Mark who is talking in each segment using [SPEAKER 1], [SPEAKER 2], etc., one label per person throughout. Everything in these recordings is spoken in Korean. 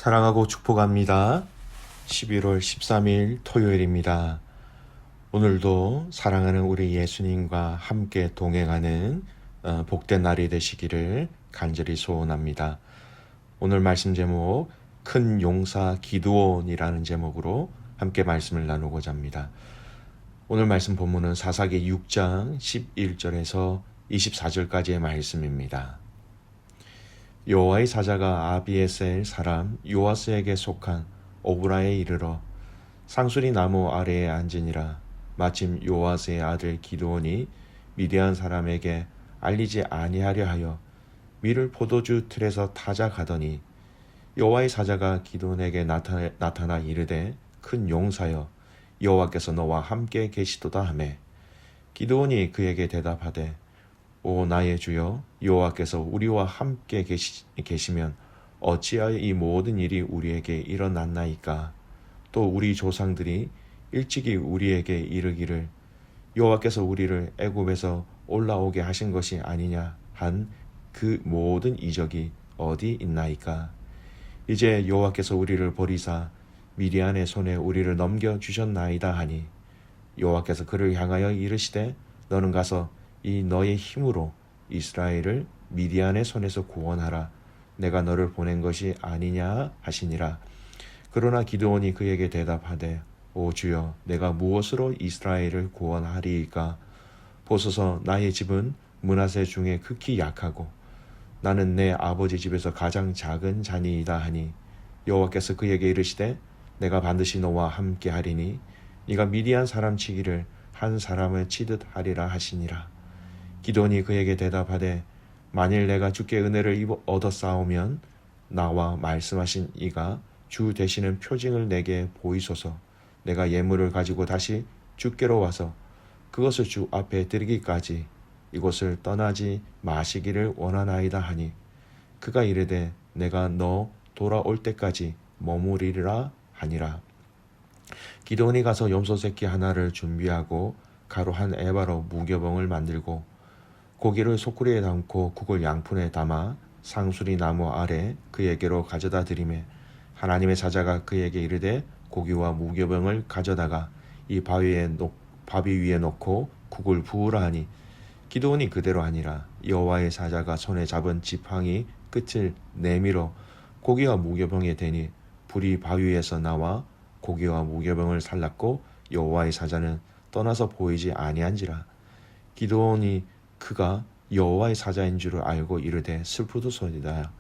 [SPEAKER 1] 사랑하고 축복합니다. 11월 13일 토요일입니다. 오늘도 사랑하는 우리 예수님과 함께 동행하는 복된 날이 되시기를 간절히 소원합니다. 오늘 말씀 제목 큰 용사 기드온이라는 제목으로 함께 말씀을 나누고자 합니다. 오늘 말씀 본문은 사사기 6장 11절에서 24절까지의 말씀입니다. 여호와의 사자가 아비에셀 사람 요아스에게 속한 오브라에 이르러 상수리 나무 아래에 앉으니라. 마침 요아스의 아들 기드온이 미디안 사람에게 알리지 아니하려 하여 밀을 포도주 틀에서 타자 가더니 여호와의 사자가 기드온에게 나타나 이르되 큰 용사여 여호와께서 너와 함께 계시도다 하매 기드온이 그에게 대답하되 오 나의 주여 여호와께서 우리와 함께 계시면 어찌하여 이 모든 일이 우리에게 일어났나이까. 또 우리 조상들이 일찍이 우리에게 이르기를 여호와께서 우리를 애굽에서 올라오게 하신 것이 아니냐 한 그 모든 이적이 어디 있나이까. 이제 여호와께서 우리를 버리사 미디안의 손에 우리를 넘겨주셨나이다 하니 여호와께서 그를 향하여 이르시되 너는 가서 이 너의 힘으로 이스라엘을 미디안의 손에서 구원하라. 내가 너를 보낸 것이 아니냐 하시니라. 그러나 기드온이 그에게 대답하되 오 주여 내가 무엇으로 이스라엘을 구원하리이까. 보소서 나의 집은 므낫세 중에 극히 약하고 나는 내 아버지 집에서 가장 작은 자니이다 하니 여호와께서 그에게 이르시되 내가 반드시 너와 함께 하리니 네가 미디안 사람 치기를 한 사람을 치듯 하리라 하시니라. 기드온이 그에게 대답하되 만일 내가 주께 은혜를 얻었사오면 나와 말씀하신 이가 주 되시는 표징을 내게 보이소서. 내가 예물을 가지고 다시 주께로 와서 그것을 주 앞에 드리기까지 이곳을 떠나지 마시기를 원하나이다 하니 그가 이르되 내가 너 돌아올 때까지 머무리리라 하니라. 기드온이 가서 염소 새끼 하나를 준비하고 가루 한 에바로 무교병을 만들고 고기를 소쿠리에 담고 국을 양푼에 담아 상수리 나무 아래 그에게로 가져다 드리매 하나님의 사자가 그에게 이르되 고기와 무교병을 가져다가 이 바위 위에 놓고 국을 부으라 하니 기드온이 그대로 하니라. 여호와의 사자가 손에 잡은 지팡이 끝을 내밀어 고기와 무교병에 대니 불이 바위에서 나와 고기와 무교병을 살랐고 여호와의 사자는 떠나서 보이지 아니한지라. 기드온이 그가 여호와의 사자인 줄을 알고 이르되 슬프도소이다.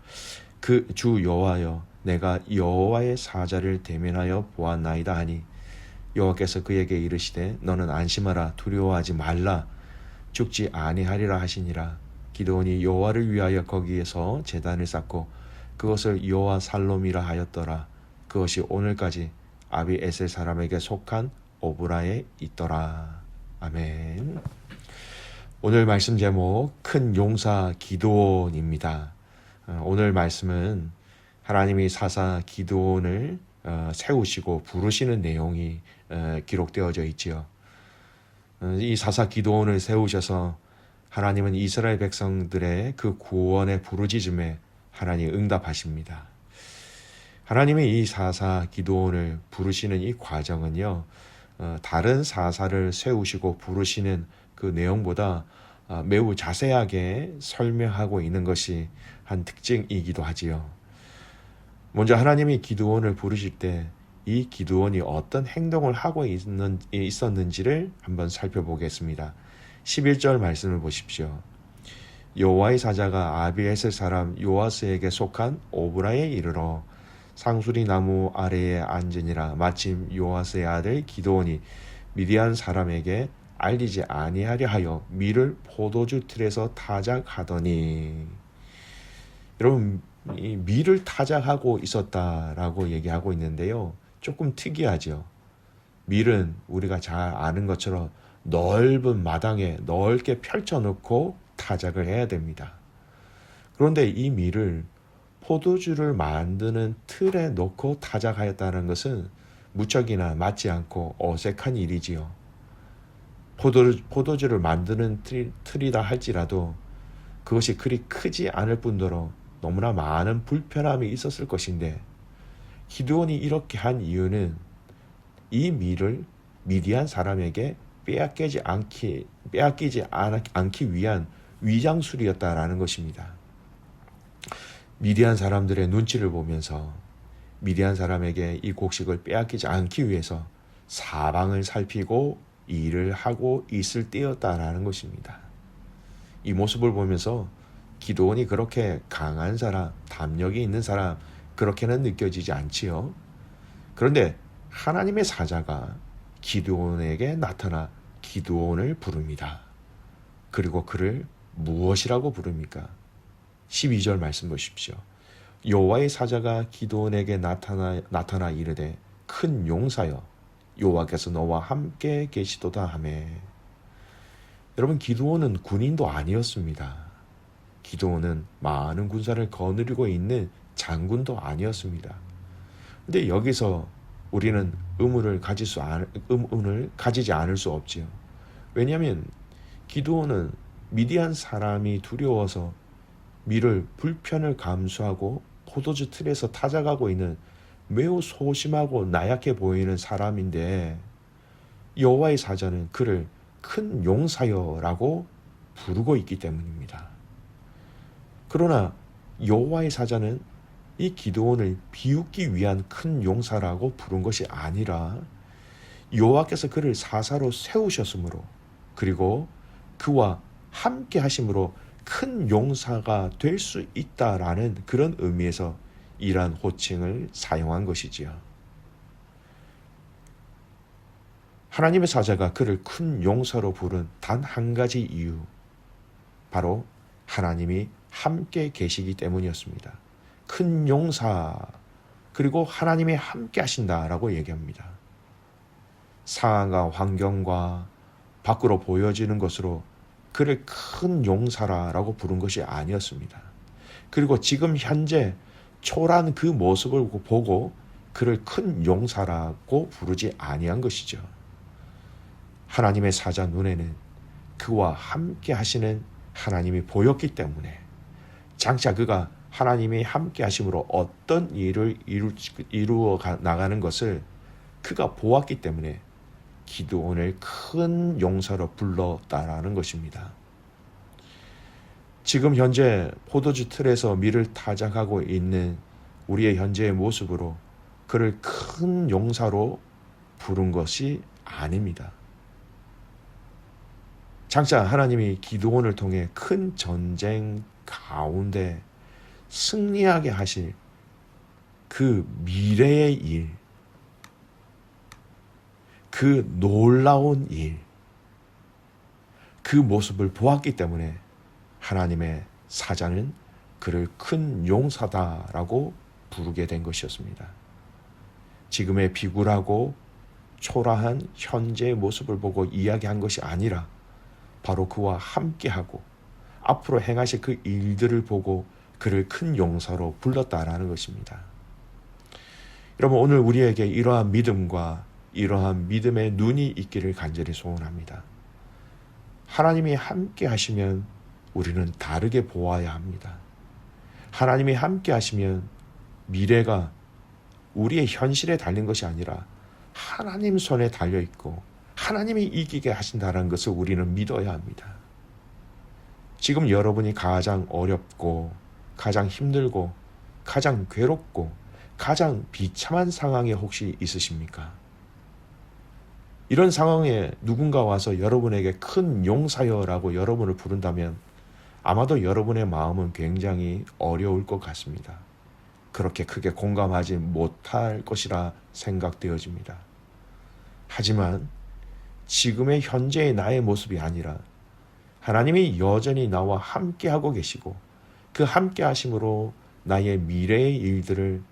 [SPEAKER 1] 그 주 여호와여 내가 여호와의 사자를 대면하여 보았나이다 하니 여호와께서 그에게 이르시되 너는 안심하라 두려워하지 말라 죽지 아니하리라 하시니라. 기드온이 여호와를 위하여 거기에서 제단을 쌓고 그것을 여호와 살롬이라 하였더라. 그것이 오늘까지 아비에셀 사람에게 속한 오브라에 있더라. 아멘. 오늘 말씀 제목 큰 용사 기드온입니다. 오늘 말씀은 하나님이 사사 기드온을 세우시고 부르시는 내용이 기록되어져 있지요. 이 사사 기드온을 세우셔서 하나님은 이스라엘 백성들의 그 구원의 부르짖음에 하나님 응답하십니다. 하나님이 이 사사 기드온을 부르시는 이 과정은요, 다른 사사를 세우시고 부르시는 그 내용보다 매우 자세하게 설명하고 있는 것이 한 특징이기도 하지요. 먼저 하나님이 기드온을 부르실 때 이 기드온이 어떤 행동을 하고 있었는지를 한번 살펴보겠습니다. 11절 말씀을 보십시오. 여호와의 사자가 아비에셀 사람 요아스에게 속한 오브라에 이르러 상수리 나무 아래에 앉으니라. 마침 요아스의 아들 기드온이 미디안 사람에게 알리지 아니하려 하여 밀을 포도주 틀에서 타작하더니. 여러분, 이 밀을 타작하고 있었다라고 얘기하고 있는데요, 조금 특이하죠. 밀은 우리가 잘 아는 것처럼 넓은 마당에 넓게 펼쳐놓고 타작을 해야 됩니다. 그런데 이 밀을 포도주를 만드는 틀에 놓고 타작하였다는 것은 무척이나 맞지 않고 어색한 일이지요. 포도주를 만드는 틀이다 할지라도 그것이 그리 크지 않을 뿐더러 너무나 많은 불편함이 있었을 것인데 기드온이 이렇게 한 이유는 이 밀을 미디안 사람에게 빼앗기지 않기 위한 위장술이었다라는 것입니다. 미디안 사람들의 눈치를 보면서 미디안 사람에게 이 곡식을 빼앗기지 않기 위해서 사방을 살피고 일을 하고 있을 때였다라는 것입니다. 이 모습을 보면서 기드온이 그렇게 강한 사람, 담력이 있는 사람 그렇게는 느껴지지 않지요. 그런데 하나님의 사자가 기드온에게 나타나 기드온을 부릅니다. 그리고 그를 무엇이라고 부릅니까? 12절 말씀 보십시오. 여호와의 사자가 기드온에게 나타나 이르되 큰 용사여 여호와께서 너와 함께 계시도다 하매. 여러분, 기드온은 군인도 아니었습니다. 기드온은 많은 군사를 거느리고 있는 장군도 아니었습니다. 근데 여기서 우리는 의문을 가지지 않을 수 없지요. 왜냐하면 기드온은 미디안 사람이 두려워서 밀을 불편을 감수하고 포도주 틀에서 타작하고 있는 매우 소심하고 나약해 보이는 사람인데 여호와의 사자는 그를 큰 용사여라고 부르고 있기 때문입니다. 그러나 여호와의 사자는 이 기드온을 비웃기 위한 큰 용사라고 부른 것이 아니라 여호와께서 그를 사사로 세우셨으므로 그리고 그와 함께 하심으로 큰 용사가 될 수 있다라는 그런 의미에서 이러한 호칭을 사용한 것이지요. 하나님의 사자가 그를 큰 용사로 부른 단 한 가지 이유, 바로 하나님이 함께 계시기 때문이었습니다. 큰 용사, 그리고 하나님이 함께 하신다라고 얘기합니다. 상황과 환경과 밖으로 보여지는 것으로 그를 큰 용사라고 부른 것이 아니었습니다. 그리고 지금 현재 초라한 그 모습을 보고 그를 큰 용사라고 부르지 아니한 것이죠. 하나님의 사자 눈에는 그와 함께 하시는 하나님이 보였기 때문에 장차 그가 하나님이 함께 하심으로 어떤 일을 이루어 나가는 것을 그가 보았기 때문에 기드온을 큰 용사로 불렀다라는 것입니다. 지금 현재 포도주 틀에서 밀을 타작하고 있는 우리의 현재의 모습으로 그를 큰 용사로 부른 것이 아닙니다. 장차 하나님이 기드온을 통해 큰 전쟁 가운데 승리하게 하실 그 미래의 일, 그 놀라운 일, 그 모습을 보았기 때문에 하나님의 사자는 그를 큰 용사다라고 부르게 된 것이었습니다. 지금의 비굴하고 초라한 현재의 모습을 보고 이야기한 것이 아니라 바로 그와 함께하고 앞으로 행하실 그 일들을 보고 그를 큰 용사로 불렀다라는 것입니다. 여러분, 오늘 우리에게 이러한 믿음과 이러한 믿음의 눈이 있기를 간절히 소원합니다. 하나님이 함께 하시면 우리는 다르게 보아야 합니다. 하나님이 함께 하시면 미래가 우리의 현실에 달린 것이 아니라 하나님 손에 달려있고 하나님이 이기게 하신다는 것을 우리는 믿어야 합니다. 지금 여러분이 가장 어렵고 가장 힘들고 가장 괴롭고 가장 비참한 상황에 혹시 있으십니까? 이런 상황에 누군가 와서 여러분에게 큰 용사여라고 여러분을 부른다면 아마도 여러분의 마음은 굉장히 어려울 것 같습니다. 그렇게 크게 공감하지 못할 것이라 생각되어집니다. 하지만 지금의 현재의 나의 모습이 아니라 하나님이 여전히 나와 함께하고 계시고 그 함께 하심으로 나의 미래의 일들을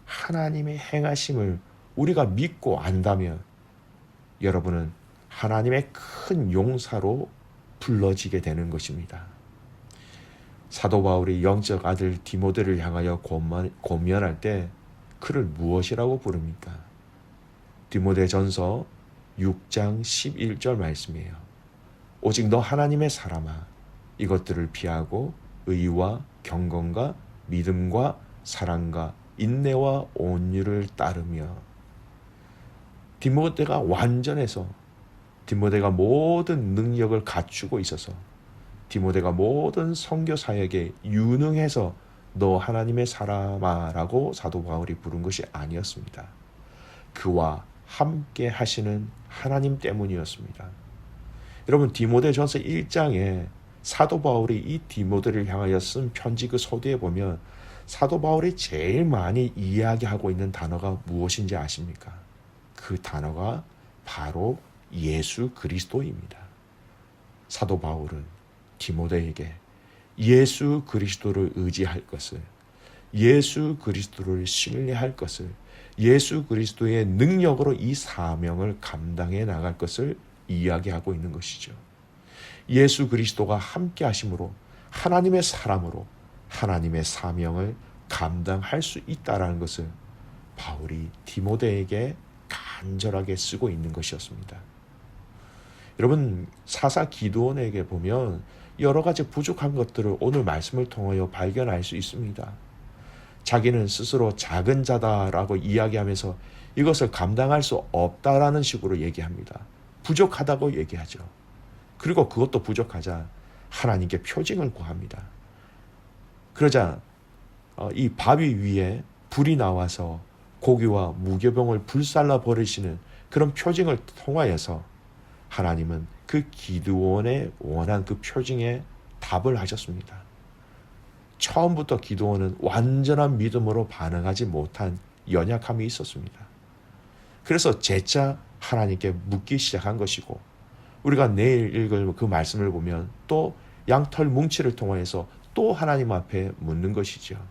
[SPEAKER 1] 하나님의 행하심을 우리가 믿고 안다면 여러분은 하나님의 큰 용사로 불러지게 되는 것입니다. 사도 바울이 영적 아들 디모데를 향하여 권면할 때 그를 무엇이라고 부릅니까? 디모데전서 6장 11절 말씀이에요. 오직 너 하나님의 사람아, 이것들을 피하고 의와 경건과 믿음과 사랑과 인내와 온유를 따르며 디모데가 완전해서 디모데가 모든 능력을 갖추고 있어서 디모데가 모든 선교 사역에 유능해서 너 하나님의 사람아 라고 사도 바울이 부른 것이 아니었습니다. 그와 함께 하시는 하나님 때문이었습니다. 여러분 디모데전서 1장에 사도 바울이 이 디모데를 향하여 쓴 편지 그 소개에 보면 사도 바울이 제일 많이 이야기하고 있는 단어가 무엇인지 아십니까? 그 단어가 바로 예수 그리스도입니다. 사도 바울은 디모데에게 예수 그리스도를 의지할 것을, 예수 그리스도를 신뢰할 것을, 예수 그리스도의 능력으로 이 사명을 감당해 나갈 것을 이야기하고 있는 것이죠. 예수 그리스도가 함께 하심으로 하나님의 사람으로 하나님의 사명을 감당할 수 있다라는 것을 바울이 디모데에게 간절하게 쓰고 있는 것이었습니다. 여러분 사사 기드온에게 보면 여러 가지 부족한 것들을 오늘 말씀을 통하여 발견할 수 있습니다. 자기는 스스로 작은 자다라고 이야기하면서 이것을 감당할 수 없다라는 식으로 얘기합니다. 부족하다고 얘기하죠. 그리고 그것도 부족하자 하나님께 표징을 구합니다. 그러자 이 바위 위에 불이 나와서 고기와 무교병을 불살라 버리시는 그런 표징을 통하여서 하나님은 그 기드온의 원한 그 표징에 답을 하셨습니다. 처음부터 기드온은 완전한 믿음으로 반응하지 못한 연약함이 있었습니다. 그래서 재차 하나님께 묻기 시작한 것이고 우리가 내일 읽을 그 말씀을 보면 또 양털 뭉치를 통하여서 또 하나님 앞에 묻는 것이죠.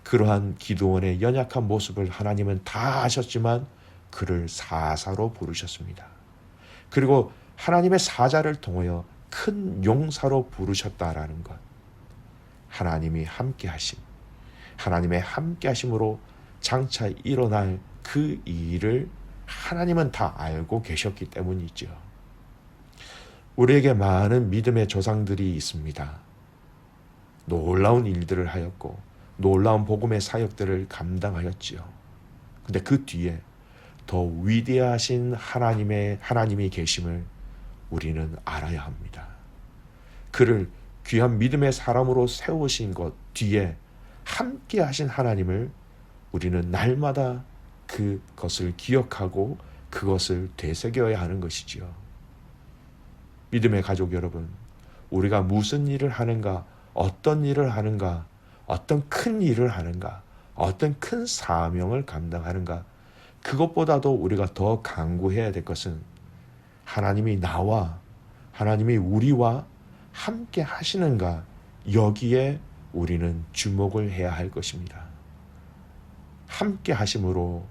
[SPEAKER 1] 그러한 기드온의 연약한 모습을 하나님은 다 아셨지만 그를 사사로 부르셨습니다. 그리고 하나님의 사자를 통하여 큰 용사로 부르셨다라는 것. 하나님이 함께 하심, 하나님의 함께 하심으로 장차 일어날 그 일을 하나님은 다 알고 계셨기 때문이죠. 우리에게 많은 믿음의 조상들이 있습니다. 놀라운 일들을 하였고 놀라운 복음의 사역들을 감당하였지요. 근데 그 뒤에 더 위대하신 하나님이 계심을 우리는 알아야 합니다. 그를 귀한 믿음의 사람으로 세우신 것 뒤에 함께 하신 하나님을 우리는 날마다 그것을 기억하고 그것을 되새겨야 하는 것이지요. 믿음의 가족 여러분, 우리가 무슨 일을 하는가, 어떤 일을 하는가, 어떤 큰 일을 하는가, 어떤 큰 사명을 감당하는가, 그것보다도 우리가 더 간구해야 될 것은 하나님이 나와, 하나님이 우리와 함께 하시는가, 여기에 우리는 주목을 해야 할 것입니다. 함께 하심으로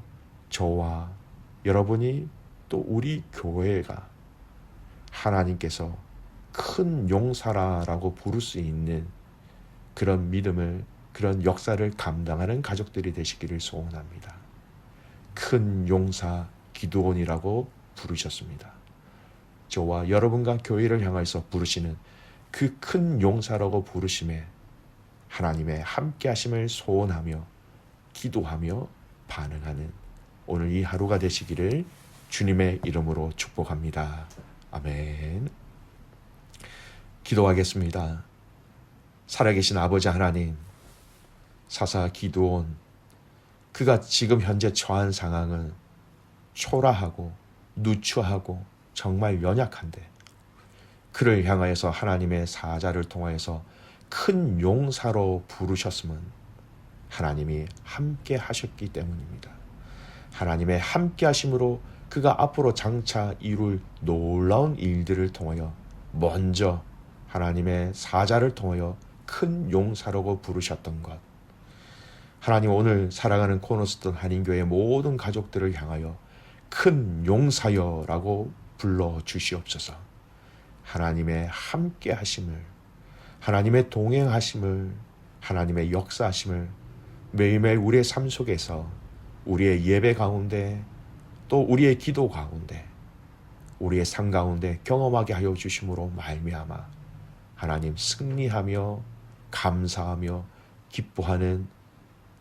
[SPEAKER 1] 저와 여러분이 또 우리 교회가 하나님께서 큰 용사라고 부를 수 있는 그런 믿음을, 그런 역사를 감당하는 가족들이 되시기를 소원합니다. 큰 용사 기드온이라고 부르셨습니다. 저와 여러분과 교회를 향해서 부르시는 그 큰 용사라고 부르심에 하나님의 함께 하심을 소원하며 기도하며 반응하는 오늘 이 하루가 되시기를 주님의 이름으로 축복합니다. 아멘. 기도하겠습니다. 살아계신 아버지 하나님, 사사 기드온, 그가 지금 현재 처한 상황은 초라하고 누추하고 정말 연약한데 그를 향하여서 하나님의 사자를 통하여서 큰 용사로 부르셨음은 하나님이 함께 하셨기 때문입니다. 하나님의 함께 하심으로 그가 앞으로 장차 이룰 놀라운 일들을 통하여 먼저 하나님의 사자를 통하여 큰 용사라고 부르셨던 것, 하나님 오늘 사랑하는 코너스턴 한인교회 모든 가족들을 향하여 큰 용사여라고 불러주시옵소서. 하나님의 함께 하심을, 하나님의 동행하심을, 하나님의 역사하심을 매일매일 우리의 삶 속에서, 우리의 예배 가운데, 또 우리의 기도 가운데, 우리의 삶 가운데 경험하게 하여 주심으로 말미암아 하나님 승리하며 감사하며 기뻐하는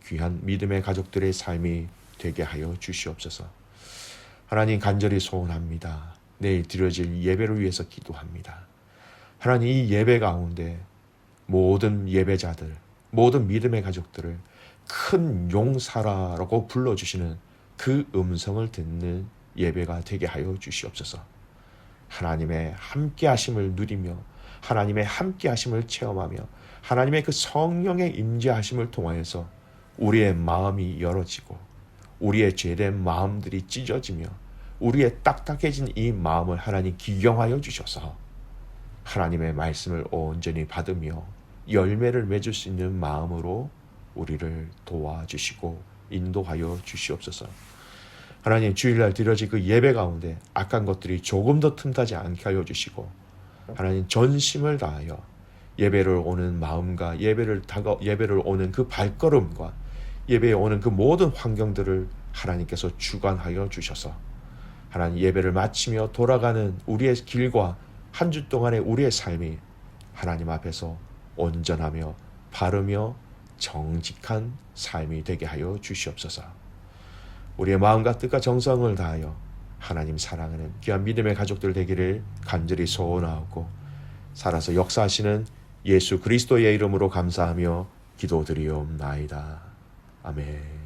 [SPEAKER 1] 귀한 믿음의 가족들의 삶이 되게 하여 주시옵소서. 하나님 간절히 소원합니다. 내일 드려질 예배를 위해서 기도합니다. 하나님 이 예배 가운데 모든 예배자들, 모든 믿음의 가족들을 큰 용사라고 불러주시는 그 음성을 듣는 예배가 되게 하여 주시옵소서. 하나님의 함께하심을 누리며 하나님의 함께하심을 체험하며 하나님의 그 성령의 임재하심을 통하여서 우리의 마음이 열어지고 우리의 죄된 마음들이 찢어지며 우리의 딱딱해진 이 마음을 하나님 기경하여 주셔서 하나님의 말씀을 온전히 받으며 열매를 맺을 수 있는 마음으로 우리를 도와주시고 인도하여 주시옵소서. 하나님 주일날 드려질 그 예배 가운데 악한 것들이 조금 더 틈타지 않게 하여 주시고 하나님 전심을 다하여 예배를 오는 마음과 예배를 오는 그 발걸음과 예배에 오는 그 모든 환경들을 하나님께서 주관하여 주셔서 하나님 예배를 마치며 돌아가는 우리의 길과 한 주 동안의 우리의 삶이 하나님 앞에서 온전하며 바르며 정직한 삶이 되게 하여 주시옵소서. 우리의 마음과 뜻과 정성을 다하여 하나님 사랑하는 귀한 믿음의 가족들 되기를 간절히 소원하고 살아서 역사하시는 예수 그리스도의 이름으로 감사하며 기도드리옵나이다. 아멘.